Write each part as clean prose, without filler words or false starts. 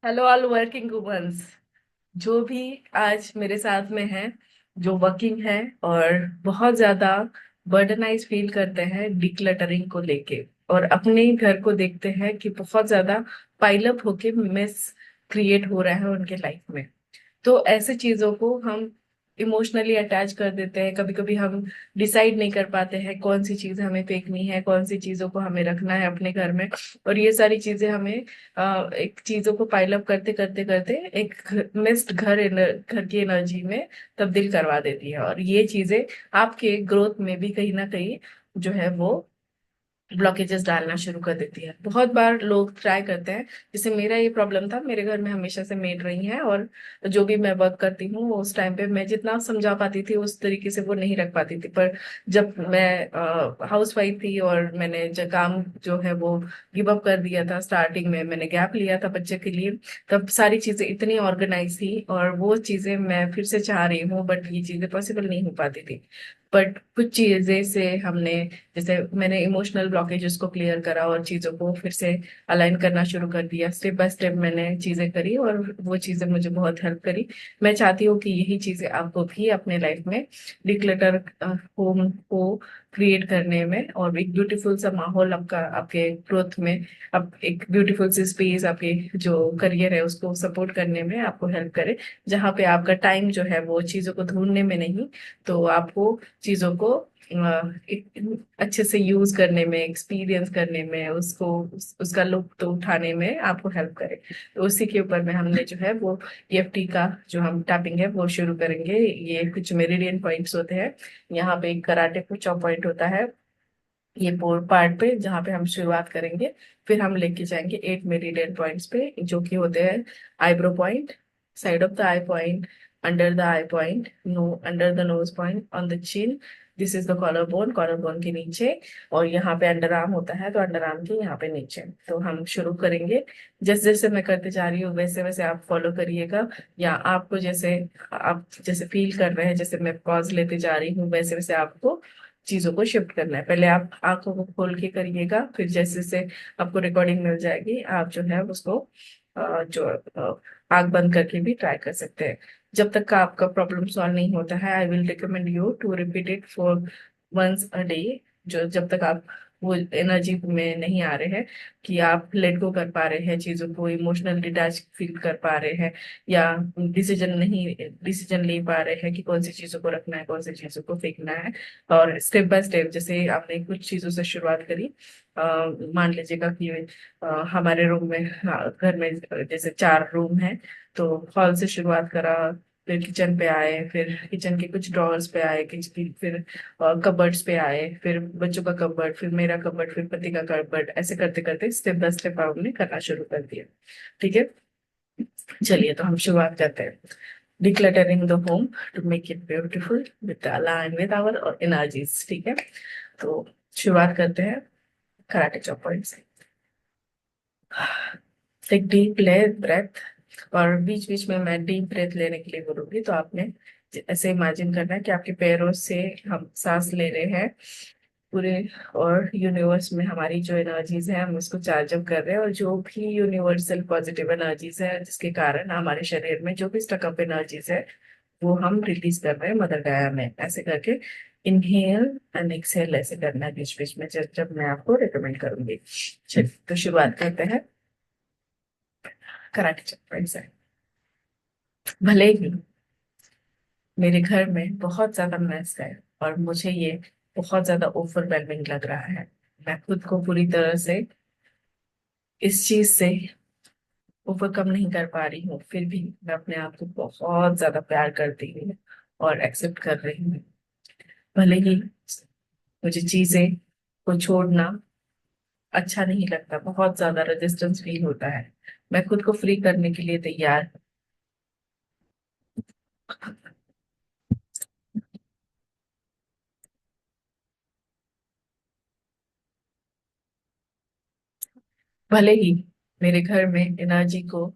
Hello all working women's. जो भी आज मेरे साथ में है, जो वर्किंग है और बहुत ज्यादा बर्डनाइज फील करते हैं डिक्लटरिंग को लेके, और अपने घर को देखते हैं कि बहुत ज्यादा पाइलअप होके मेस क्रिएट हो रहा है उनके लाइफ में। तो ऐसे चीजों को हम इमोशनली अटैच कर देते हैं। कभी कभी हम डिसाइड नहीं कर पाते हैं कौन सी चीज हमें फेंकनी है, कौन सी चीजों को हमें रखना है अपने घर में। और ये सारी चीजें हमें एक चीजों को पाइल अप करते करते करते एक मिस्ड घर की एनर्जी में तब्दील करवा देती है। और ये चीजें आपके ग्रोथ में भी कहीं ना कहीं जो है वो ब्लॉकेजेस डालना शुरू कर देती है। बहुत बार लोग ट्राई करते हैं, जैसे मेरा ये प्रॉब्लम था। मेरे घर में हमेशा से मेड रही हैं, और जो भी मैं वर्क करती हूँ वो उस टाइम पे मैं जितना समझा पाती थी उस तरीके से वो नहीं रख पाती थी। पर जब मैं हाउस वाइफ थी और मैंने जो काम जो है वो गिव अप कर दिया था, स्टार्टिंग में मैंने गैप लिया था बच्चे के लिए, तब सारी चीजें इतनी ऑर्गेनाइज थी और वो चीजें मैं फिर से चाह रही हूँ, बट ये चीजें पॉसिबल नहीं हो पाती थी। बट कुछ चीजें से हमने, जैसे मैंने इमोशनल ब्लॉकेजेस को क्लियर करा और चीजों को फिर से अलाइन करना शुरू कर दिया। स्टेप बाय स्टेप मैंने चीजें करी और वो चीजें मुझे बहुत हेल्प करी। मैं चाहती हूँ कि यही चीजें आपको भी अपने लाइफ में डिक्लटर होम को क्रिएट करने में और एक ब्यूटीफुल सा माहौल आपका आपके ग्रोथ में, अब एक ब्यूटीफुल सी स्पेस आपके जो करियर है उसको सपोर्ट करने में आपको हेल्प करे। जहाँ पे आपका टाइम जो है वो चीजों को ढूंढने में नहीं, तो आपको चीजों को एक अच्छे से यूज करने में, एक्सपीरियंस करने में, उसका लुत्फ तो उठाने में आपको हेल्प करे। तो उसी के ऊपर में हमने जो है वो EFT का जो हम टैपिंग है वो शुरू करेंगे। ये कुछ मेरिडियन पॉइंट्स होते हैं। यहाँ पे एक कराटे को चौ पॉइंट होता है ये पोर पार्ट पे, जहाँ पे हम शुरुआत करेंगे। फिर हम लेके जाएंगे 8 मेरिडियन पॉइंट्स पे, जो कि होते हैं eyebrow point, side of the eye point, under the eye point, no under the nose point, on the chin, this is the collar bone, collar bone के नीचे। और यहाँ पे अंडर आर्म होता है तो अंडर आर्म के यहाँ पे नीचे। तो हम शुरू करेंगे। जैसे जैसे मैं करते जा रही हूँ वैसे वैसे आप फॉलो करिएगा, या आपको जैसे आप जैसे फील कर रहे हैं, जैसे मैं पॉज लेते जा रही हूँ वैसे वैसे आपको चीजों को शिफ्ट करना है। पहले आप आंखों को खोल के करिएगा, फिर जैसे जैसे आपको रिकॉर्डिंग मिल जाएगी आप जो है उसको आंख बंद करके भी ट्राई कर सकते हैं। जब तक का आपका प्रॉब्लम सॉल्व नहीं होता है, I will recommend you to repeat it for once a day. जो जब तक आप वो एनर्जी में नहीं आ रहे हैं कि आप लेट गो कर पा रहे हैं चीजों को, इमोशनल डिटैच फील कर पा रहे हैं, या डिसीजन ले पा रहे हैं कि कौन सी चीजों को रखना है, कौन सी चीजों को फेंकना है। और स्टेप बाय स्टेप जैसे आपने कुछ चीजों से शुरुआत करी, मान लीजिएगा कि हमारे रूम में, घर में जैसे 4 रूम है, तो हॉल से शुरुआत करा, फिर किचन पे आए, फिर किचन के कुछ ड्रॉर्स पे आए, फिर कबर्ड्स पे आए, फिर बच्चों का कबर्ड, फिर मेरा कबर्ड, फिर पति का कबर्ड, ऐसे करते करते स्टेप बाय स्टेप आपने करना शुरू कर दिया। ठीक है, चलिए तो हम शुरुआत करते हैं। Decluttering the home to make it beautiful with align with our energies. ठीक है, तो शुरुआत करते हैं कराटे चॉप पॉइंट से। एक डीप ले ब्रेथ, और बीच बीच में मैं डीप ब्रेथ लेने के लिए बोलूंगी, तो आपने ऐसे इमेजिन करना है कि आपके पैरों से हम सांस ले रहे हैं पूरे, और यूनिवर्स में हमारी जो एनर्जीज है हम उसको चार्ज अप कर रहे हैं, और जो भी यूनिवर्सल पॉजिटिव एनर्जीज है जिसके कारण हमारे शरीर में जो भी स्टकअप एनर्जीज है वो हम रिलीज कर रहे हैं मदर गया में। ऐसे करके इनहेल एंड एक्सहेल ऐसे करना है बीच बीच में, जब जब मैं आपको रिकमेंड करूंगी। चलिए तो शुरुआत करते हैं कराटे चक्कर से। भले ही मेरे घर में बहुत ज्यादा मैस है और मुझे ये बहुत ज्यादा ओवरवेलमिंग लग रहा है, मैं खुद को पूरी तरह से इस चीज से ओवरकम नहीं कर पा रही हूँ, फिर भी मैं अपने आप को बहुत ज्यादा प्यार करती हूँ और एक्सेप्ट कर रही हूँ। भले ही मुझे चीजें को छोड़ना अच्छा नहीं लगता, बहुत ज्यादा रेजिस्टेंस फील होता है, मैं खुद को फ्री करने के लिए तैयार हूँ। भले ही मेरे घर में एनर्जी को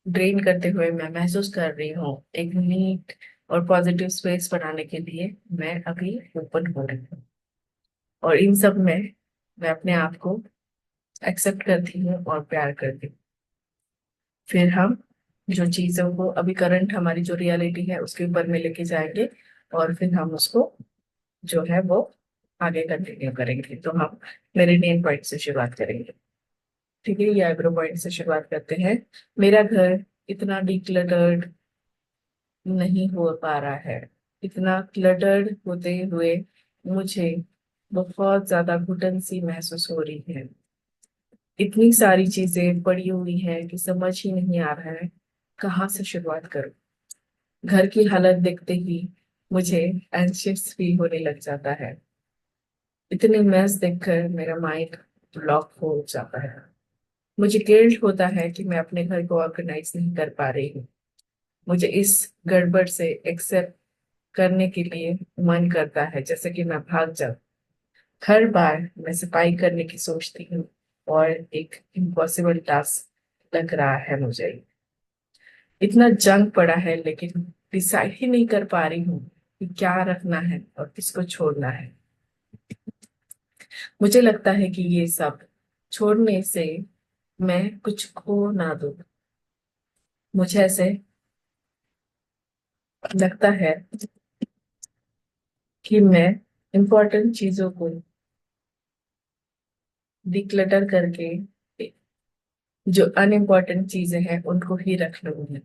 ड्रेन करते हुए मैं महसूस कर रही हूँ, एक नीट और पॉजिटिव स्पेस बनाने के लिए मैं अभी ओपन हो रही हूँ। और इन सब में मैं अपने आप को एक्सेप्ट करती हूँ और प्यार करती हूँ। फिर हम जो चीजों को अभी करंट हमारी जो रियलिटी है उसके ऊपर में लेके जाएंगे, और फिर हम उसको जो है वो आगे कंटिन्यू करेंगे। तो हम मेरे मेन पॉइंट से शुरुआत करेंगे। ठीक है, ये आईब्रो पॉइंट से शुरुआत करते हैं। मेरा घर इतना डिक्लटर्ड नहीं हो पा रहा है। इतना क्लटर्ड होते हुए मुझे बहुत ज्यादा घुटन सी महसूस हो रही है। इतनी सारी चीजें पड़ी हुई हैं कि समझ ही नहीं आ रहा है कहाँ से शुरुआत करूं। घर की हालत देखते ही मुझे एंशियस फील होने लग जाता है। इतनी मेस देखकर मेरा माइंड ब्लॉक हो जाता है। मुझे गिल्ट होता है कि मैं अपने घर को ऑर्गेनाइज नहीं कर पा रही हूँ। मुझे इस गड़बड़ से एक्सेप्ट करने के लिए मन करता है जैसे कि मैं भाग जाऊं। हर बार मैं सफाई करने की सोचती हूँ और एक इम्पॉसिबल टास्क लग रहा है मुझे। इतना जंग पड़ा है लेकिन डिसाइड ही नहीं कर पा रही हूँ कि क्या रखना है और किसको छोड़ना है। मुझे लगता है कि ये सब छोड़ने से मैं कुछ खो ना दूं। मुझे ऐसे लगता है कि मैं इम्पोर्टेंट चीजों को डिक्लटर करके जो अनइम्पोर्टेंट चीजें हैं उनको ही रख लूंगी।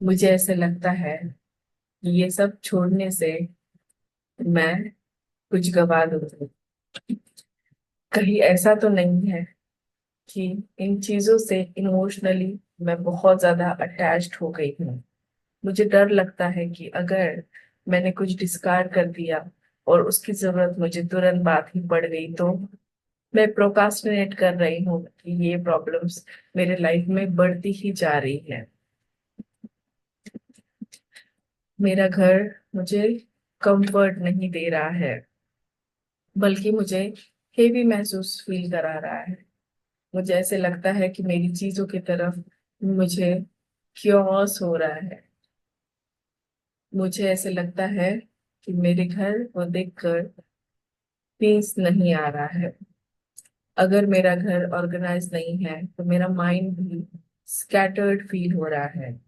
मुझे ऐसे लगता है कि ये सब छोड़ने से मैं कुछ गवा दूंगी। कहीं ऐसा तो नहीं है कि इन चीजों से इमोशनली मैं बहुत ज्यादा अटैच्ड हो गई हूँ। मुझे डर लगता है कि अगर मैंने कुछ डिस्कार्ड कर दिया और उसकी जरूरत मुझे तुरंत बाद ही पड़ गई तो मैं प्रोकास्टिनेट कर रही हूँ कि ये प्रॉब्लम्स मेरे लाइफ में बढ़ती ही जा रही है। मेरा घर मुझे कंफर्ट नहीं दे रहा है, बल्कि मुझे हेवी महसूस फील करा रहा है। मुझे ऐसे लगता है कि मेरी चीजों की तरफ मुझे क्योस हो रहा है। मुझे ऐसे लगता है कि मेरे घर को देखकर पीस नहीं आ रहा है। अगर मेरा घर ऑर्गेनाइज नहीं है तो मेरा माइंड भी स्कैटर्ड फील हो रहा है।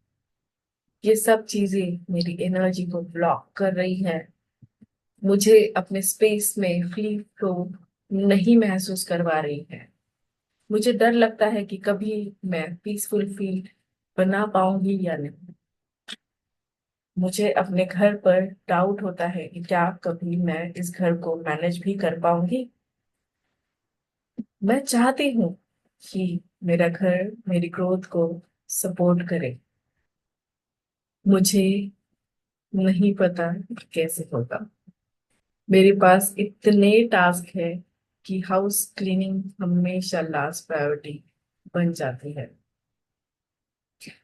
ये सब चीजें मेरी एनर्जी को ब्लॉक कर रही हैं। मुझे अपने स्पेस में फ्री फ्लो नहीं महसूस करवा रही है। मुझे डर लगता है कि कभी मैं पीसफुल फील बना पाऊंगी या नहीं। मुझे अपने घर पर डाउट होता है कि क्या कभी मैं इस घर को मैनेज भी कर पाऊंगी। मैं चाहती हूँ कि मेरा घर मेरी ग्रोथ को सपोर्ट करे। मुझे नहीं पता कैसे होगा। मेरे पास इतने टास्क है कि हाउस क्लीनिंग हमेशा लास्ट प्रायोरिटी बन जाती है।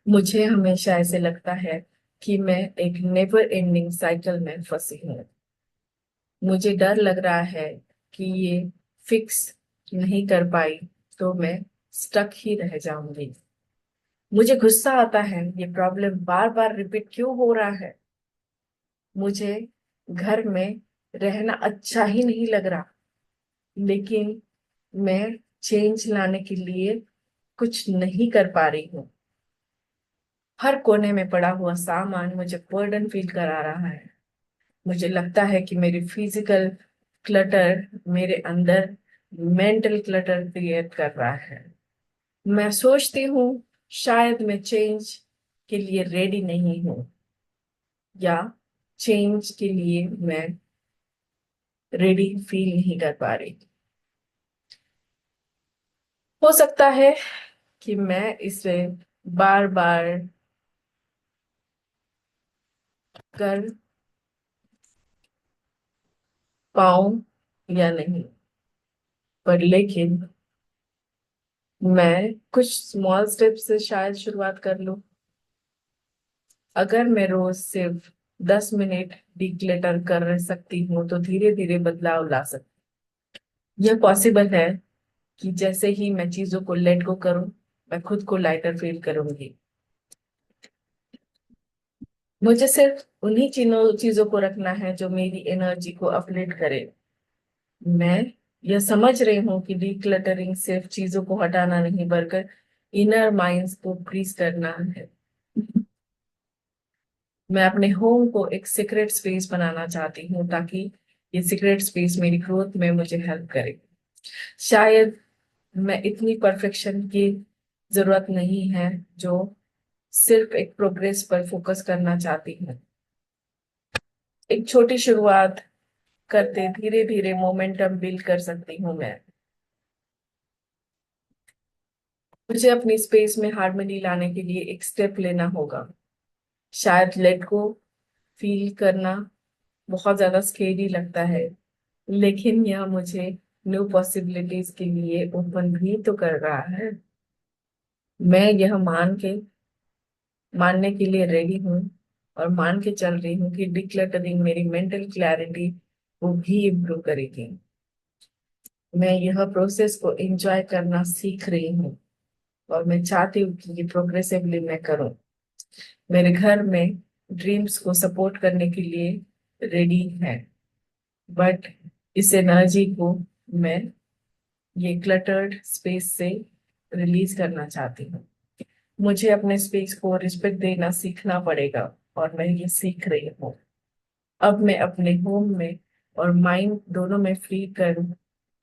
मुझे हमेशा ऐसे लगता है कि मैं एक नेवर एंडिंग साइकिल में फंसी हूँ। मुझे डर लग रहा है कि ये फिक्स नहीं कर पाई तो मैं स्टक ही रह जाऊंगी। मुझे गुस्सा आता है ये प्रॉब्लम बार बार रिपीट क्यों हो रहा है। मुझे घर में रहना अच्छा ही नहीं लग रहा, लेकिन मैं चेंज लाने के लिए कुछ नहीं कर पा रही हूँ। हर कोने में पड़ा हुआ सामान मुझे बर्डन फील करा रहा है। मुझे लगता है कि मेरी फिजिकल क्लटर मेरे अंदर मेंटल क्लटर क्रिएट कर रहा है। मैं सोचती हूँ शायद मैं चेंज के लिए रेडी नहीं हूँ, या चेंज के लिए मैं रेडी फील नहीं कर पा रही। हो सकता है कि मैं इसे बार बार कर पाऊं या नहीं, पर लेकिन मैं कुछ स्मॉल स्टेप से शायद शुरुआत कर लूं। अगर मैं रोज सिर्फ 10 मिनट डिक्लेटर कर सकती हूँ तो धीरे धीरे बदलाव ला सकती। यह पॉसिबल है कि जैसे ही मैं चीजों को लेट गो करूं मैं खुद को लाइटर फील करूंगी। मुझे सिर्फ उन्हीं चीजों को रखना है जो मेरी एनर्जी को अपलिफ्ट करे। मैं यह समझ रही हूँ कि डिक्लटरिंग सिर्फ चीजों को हटाना नहीं, बल्कि इनर माइंड्स को प्लीज करना है। मैं अपने होम को एक सीक्रेट स्पेस बनाना चाहती हूँ, ताकि ये सीक्रेट स्पेस मेरी ग्रोथ में मुझे हेल्प करे। शायद मैं इतनी परफेक्शन की जरूरत नहीं है, जो सिर्फ एक प्रोग्रेस पर फोकस करना चाहती हूँ। एक छोटी शुरुआत करते धीरे धीरे मोमेंटम बिल्ड कर सकती हूँ मैं। मुझे अपनी स्पेस में हार्मनी लाने के लिए एक स्टेप लेना होगा। शायद लेट गो फील करना बहुत ज्यादा स्केरी लगता है, लेकिन यह मुझे न्यू पॉसिबिलिटीज के लिए ओपन भी तो कर रहा है। मैं यह मानने के लिए रेडी हूँ, और मान के चल रही हूँ कि डिक्लटरिंग मेरी मेंटल क्लैरिटी को भी इम्प्रूव करेगी। मैं यह प्रोसेस को एंजॉय करना सीख रही हूँ, और मैं चाहती हूँ कि ये प्रोग्रेसिवली मैं करूँ। मेरे घर में ड्रीम्स को सपोर्ट करने के लिए रेडी है, बट इस एनर्जी को मैं ये क्लटर्ड स्पेस से रिलीज करना चाहती हूँ। मुझे अपने स्पेस को रिस्पेक्ट देना सीखना पड़ेगा, और मैं ये सीख रही हूँ। अब मैं अपने होम में और माइंड दोनों में फ्री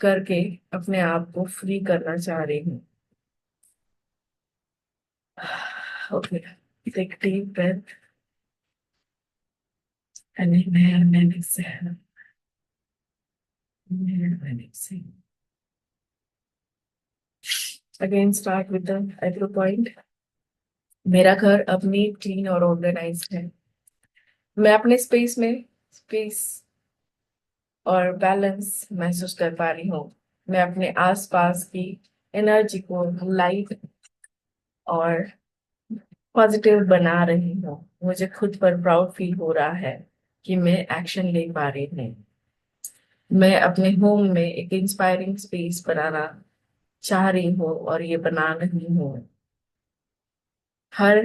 करके अपने आप को फ्री करना चाह रही हूँ। Okay, take deep breath and inhale and exhale. Inhale and exhale. Again, start with the eyebrow point. मेरा घर अब नीट, क्लीन और ऑर्गेनाइज्ड है। मैं अपने स्पेस और बैलेंस महसूस कर पा रही हूँ। मैं अपने आसपास की एनर्जी को लाइट और पॉजिटिव बना रही हूँ। मुझे खुद पर प्राउड फील हो रहा है कि मैं एक्शन ले पा रही हूँ। मैं अपने होम में एक इंस्पायरिंग स्पेस बनाना चाह रही हूँ, और ये बना रही हूँ। हर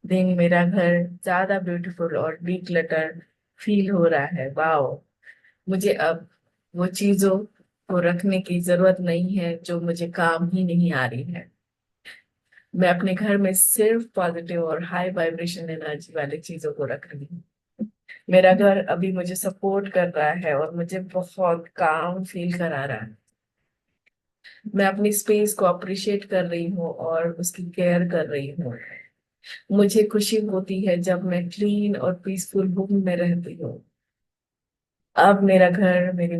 दिन मेरा घर ज्यादा ब्यूटीफुल और डिक्लटर फील हो रहा है। वाओ, मुझे अब वो चीजों को रखने की जरूरत नहीं है जो मुझे काम ही नहीं आ रही है। मैं अपने घर में सिर्फ पॉजिटिव और हाई वाइब्रेशन एनर्जी वाली चीजों को रख रही हूँ। मेरा घर अभी मुझे सपोर्ट कर रहा है, और मुझे बहुत काम फील करा रहा है। मैं अपनी स्पेस को अप्रिशिएट कर रही हूँ और उसकी केयर कर रही हूँ। मुझे खुशी होती है जब मैं क्लीन और पीसफुल होम में रहती हूँ। अब मेरा घर मेरे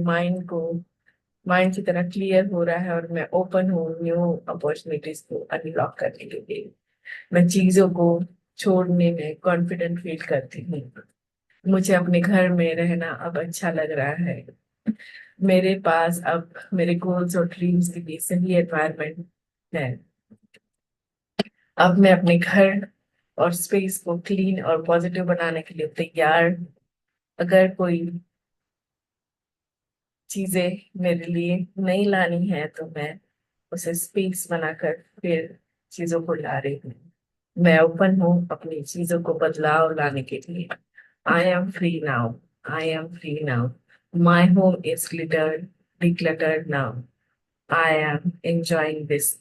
माइंड की तरह क्लियर हो रहा है, और मैं ओपन हूँ न्यू अपॉर्चुनिटीज को अनलॉक करने के लिए। मैं चीजों को छोड़ने में कॉन्फिडेंट फील करती हूँ। मुझे अपने घर में रहना अब अच्छा लग रहा है। मेरे पास अब मेरे गोल्स और ड्रीम्स के लिए सही एनवायरनमेंट है। अब मैं अपने घर और स्पेस को क्लीन और पॉजिटिव बनाने के लिए तैयार। अगर कोई चीजें मेरे लिए नहीं लानी है, तो मैं उसे स्पेस बनाकर फिर चीजों को ला रही हूँ। मैं ओपन हूँ अपनी चीजों को बदलाव लाने के लिए। I am free now. I am free now. My home is cluttered, decluttered now. I am enjoying this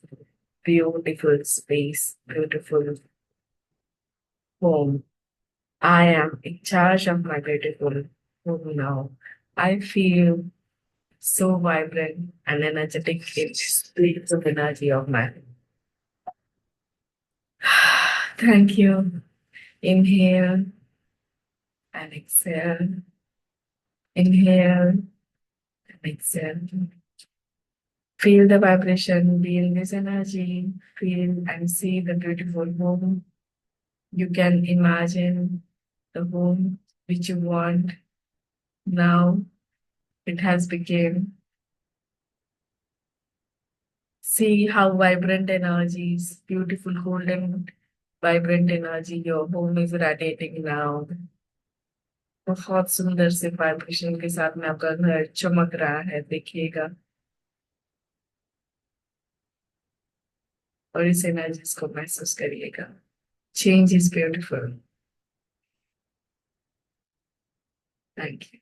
beautiful space, beautiful home. I am in charge of my beautiful home now. I feel so vibrant and energetic in this place of energy of mine. Thank you. Inhale and exhale. Inhale and exhale. Feel the vibration, feel this energy, feel and see the beautiful home. You can imagine the home which you want. Now it has become. See how vibrant energies, beautiful golden vibrant energy your home is radiating now. बहुत सुंदर से vibration के साथ में आपका घर चमक रहा है, देखिएगा। और इस एनर्जीज को महसूस करिएगा। Change is beautiful. Thank you.